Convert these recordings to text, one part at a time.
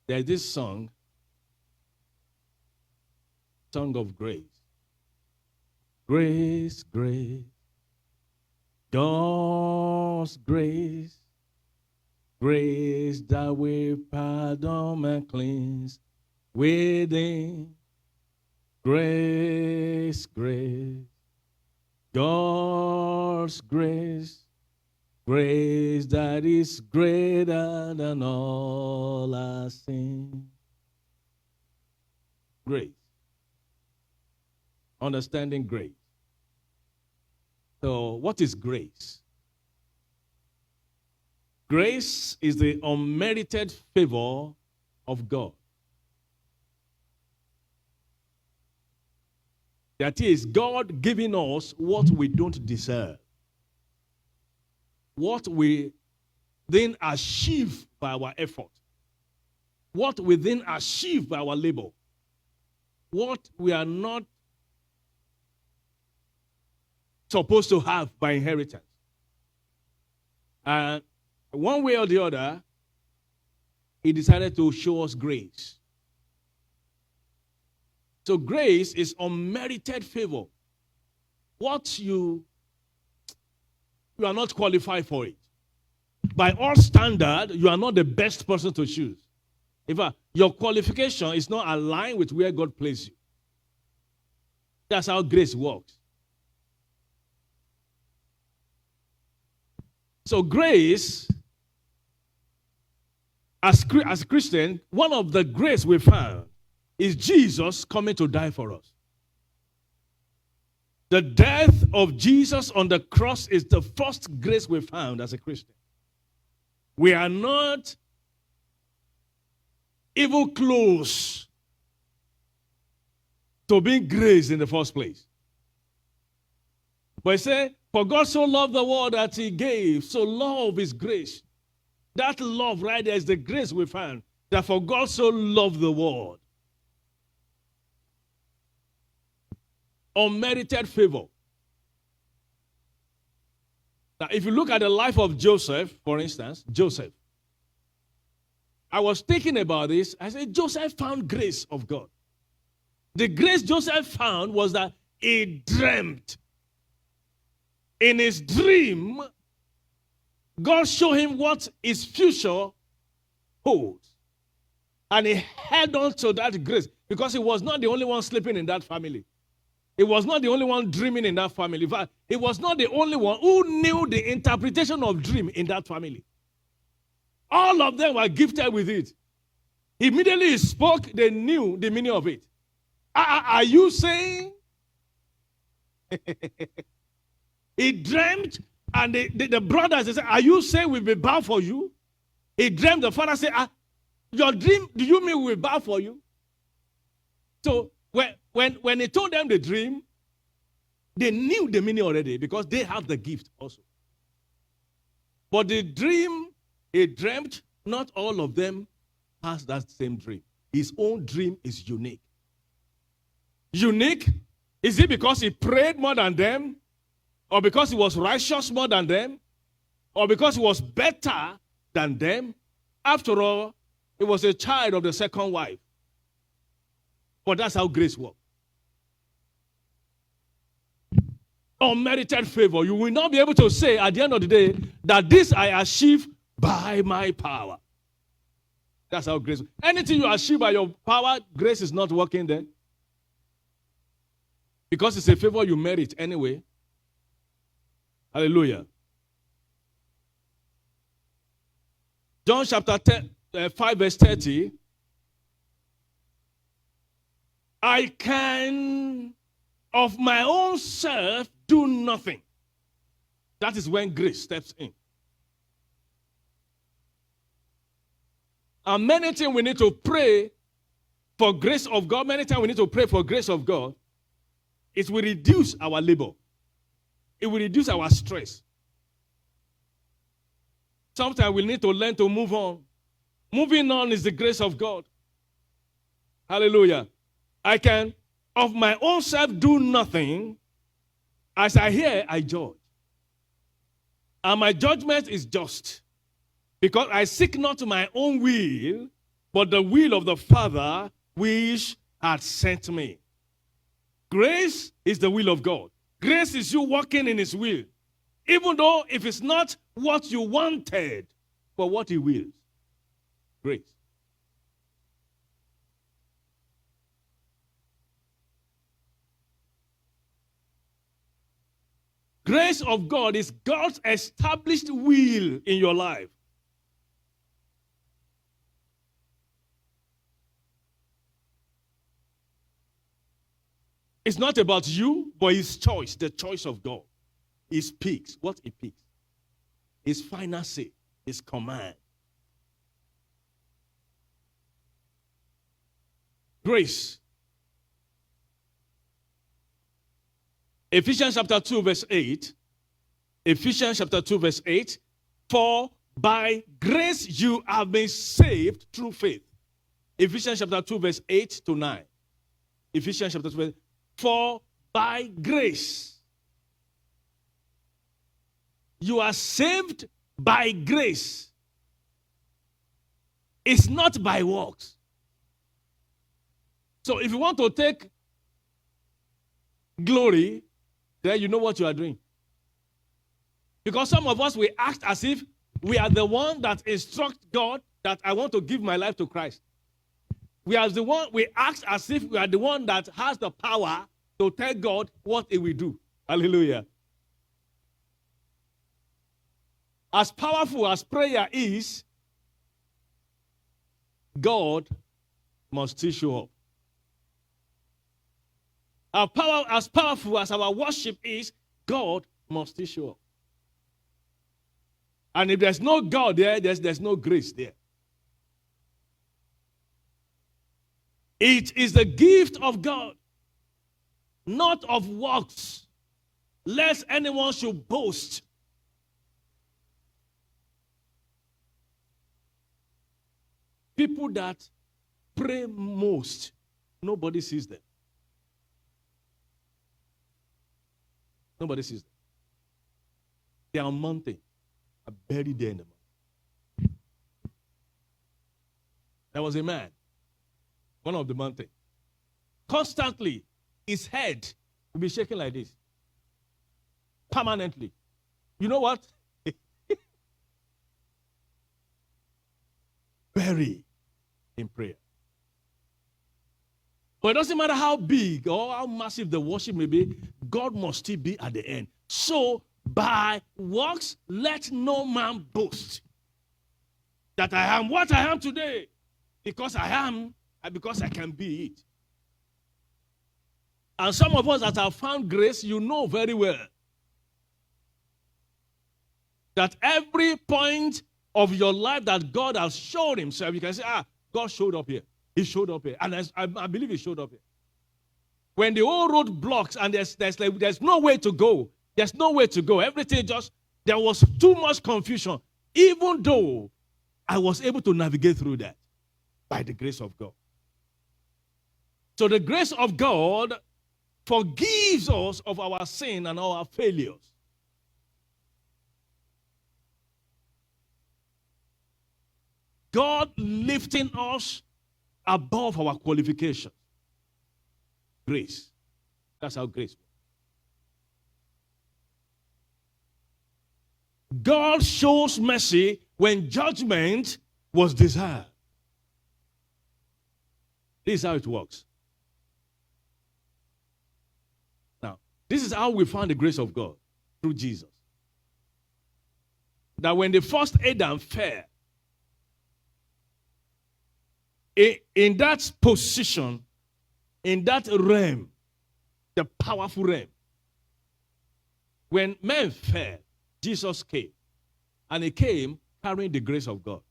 There's this song of grace. Grace, grace, God's grace, grace that will pardon and cleanse within. Grace, grace, God's grace, grace that is greater than all our sin. Grace. Understanding grace. So, what is grace? Grace is the unmerited favor of God. That is, God giving us what we don't deserve. What we then achieve by our effort. What we then achieve by our labor. What we are not supposed to have by inheritance. And one way or the other, he decided to show us grace. So grace is unmerited favor. What you are not qualified for it. By all standard, you are not the best person to choose. In fact, your qualification is not aligned with where God placed you. That's how grace works. So grace, as a Christian, one of the grace we found is Jesus coming to die for us. The death of Jesus on the cross is the first grace we found as a Christian. We are not even close to being grace in the first place. But he said, for God so loved the world that he gave, so love is grace. That love right there is the grace we found. That for God so loved the world. Unmerited favor. Now, if you look at the life of Joseph, for instance, Joseph. I was thinking about this. I said, Joseph found grace of God. The grace Joseph found was that he dreamt. In his dream, God showed him what his future holds. And he held on to that grace because he was not the only one sleeping in that family. He was not the only one dreaming in that family. In fact, he was not the only one who knew the interpretation of dream in that family. All of them were gifted with it. Immediately he spoke, they knew the meaning of it. Are you saying? He dreamt, and the brothers, they said, are you saying we will bow for you? He dreamt, the father said, your dream, do you mean we will bow for you? So when he told them the dream, they knew the meaning already because they have the gift also. But the dream he dreamt, not all of them has that same dream. His own dream is unique. Unique? Is it because he prayed more than them? Or because he was righteous more than them? Or because he was better than them? After all, he was a child of the second wife. But that's how grace works. Unmerited favor. You will not be able to say at the end of the day that this I achieve by my power. That's how grace works. Anything you achieve by your power, grace is not working then. Because it's a favor you merit anyway. Hallelujah. John chapter 5 verse 30. I can of my own self do nothing. That is when grace steps in. And many times we need to pray for grace of God. Many times we need to pray for grace of God. It will reduce our labor. It will reduce our stress. Sometimes we need to learn to move on. Moving on is the grace of God. Hallelujah. I can of my own self do nothing. As I hear, I judge. And my judgment is just. Because I seek not my own will, but the will of the Father which had sent me. Grace is the will of God. Grace is you walking in his will. Even though if it's not what you wanted, but what he wills. Grace. Grace of God is God's established will in your life. It's not about you, but his choice, the choice of God. He speaks what he picks. His final say, his command. Grace. Ephesians chapter 2 verse 8. Ephesians chapter 2 verse 8. For by grace you have been saved through faith. Ephesians chapter 2 verse 8 to 9. Ephesians chapter 2 verse 8. For by grace you are saved by grace. It's not by works. So if you want to take glory, then you know what you are doing. Because some of us, we act as if we are the one that instruct God that I want to give my life to Christ. We act as if we are the one that has the power to tell God what he will do. Hallelujah. As powerful as prayer is, God must still show up. As powerful as our worship is, God must still show up. And if there's no God there, there's no grace there. It is the gift of God, not of works, lest anyone should boast. People that pray most, nobody sees them. Nobody sees them. They are on mountain, are buried there in the mountain. There was a man, one of the mountain. Constantly, his head will be shaking like this. Permanently. You know what? Buried in prayer. But it doesn't matter how big or how massive the worship may be, God must still be at the end. So, by works, let no man boast that I am what I am today. Because I am, and because I can be it. And some of us that have found grace, you know very well that every point of your life that God has showed himself, you can say, God showed up here. He showed up here. And I believe he showed up here. When the whole road blocks and there's no way to go. There's no way to go. Everything there was too much confusion. Even though I was able to navigate through that by the grace of God. So the grace of God forgives us of our sin and our failures. God lifting us above our qualifications. Grace. That's how grace works. God shows mercy when judgment was desired. This is how it works. Now, this is how we found the grace of God through Jesus. That when the first Adam fell, in that position, in that realm, the powerful realm, when men fell, Jesus came. And he came carrying the grace of God.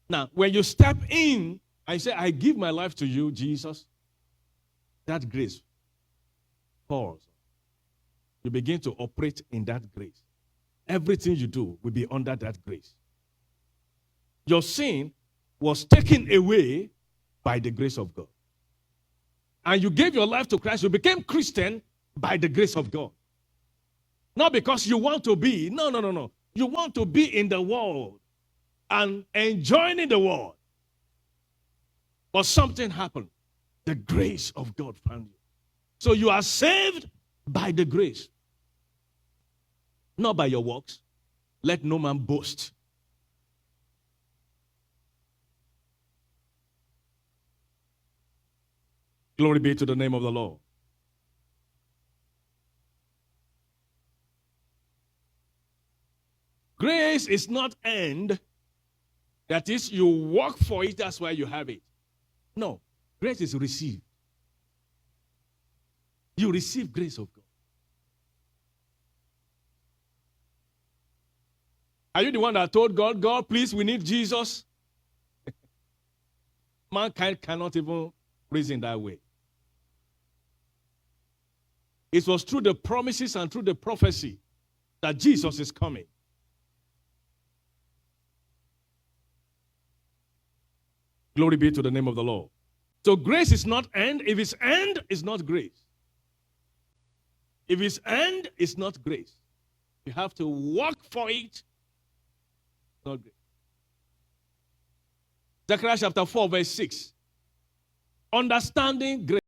Now, when you step in and say, I give my life to you, Jesus, that grace falls. You begin to operate in that grace. Everything you do will be under that grace. Your sin was taken away by the grace of God. And you gave your life to Christ. You became Christian by the grace of God. Not because you want to be. No. You want to be in the world. and enjoying the world. But something happened. The grace of God found you. So you are saved by the grace, not by your works. Let no man boast. Glory be to the name of the Lord. Grace is not earned. That is, you work for it, that's why you have it. No, grace is received. You receive grace of God. Are you the one that told God, God, please, we need Jesus? Mankind cannot even reason that way. It was through the promises and through the prophecy that Jesus is coming. Glory be to the name of the Lord. So grace is not earned. If it's earned, it's not grace. If it's earned, it's not grace. You have to work for it. Not grace. Zechariah chapter 4, verse 6. Understanding grace.